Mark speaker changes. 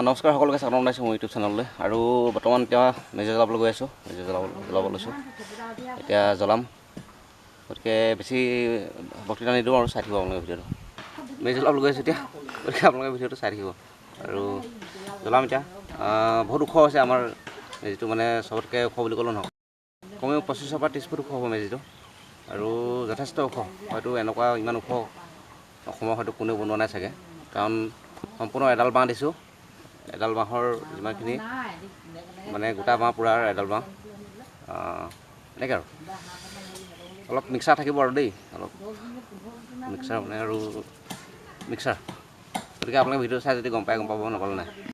Speaker 1: নমস্কাৰ সকলোকে স্বাগতম জনাইছোঁ মোৰ ইউটিউব চেনেললৈ আৰু বৰ্তমান এতিয়া মেজি জ্বলাবলৈ গৈ আছোঁ মেজি জ্বলাব লৈছোঁ এতিয়া জ্বলাম গতিকে বেছি বক্তৃতা নিদিওঁ আৰু চাই থাকিব আপোনালোকে ভিডিঅ'টো মেজি জ্বলাবলৈ গৈ আছোঁ এতিয়া গতিকে আপোনালোকে ভিডিঅ'টো চাই থাকিব আৰু জ্বলাম এতিয়া বহুত ওখ হৈছে আমাৰ মেজিটো মানে চবতকৈ ওখ বুলি ক'লেও নহয় কমেও 25 পৰা 30 ফুট ওখ হ'ব মেজিটো আৰু যথেষ্ট ওখ হয়তো এনেকুৱা ইমান ওখ অসমৰ হয়তো কোনেও বনোৱা নাই চাগে কাৰণ সম্পূৰ্ণ এডাল বাঁহ দিছোঁ এডাল বাঁহৰ যিমানখিনি মানে গোটা বাঁহ পূৰা এডাল বাঁহ এনেকৈ আৰু অলপ মিক্সাৰ থাকিব আৰু দেই অলপ মিক্সাৰ মানে আৰু মিক্সাৰ গতিকে আপোনালোকে ভিডিঅ' চাই যদি গম পাব নাপালে নাই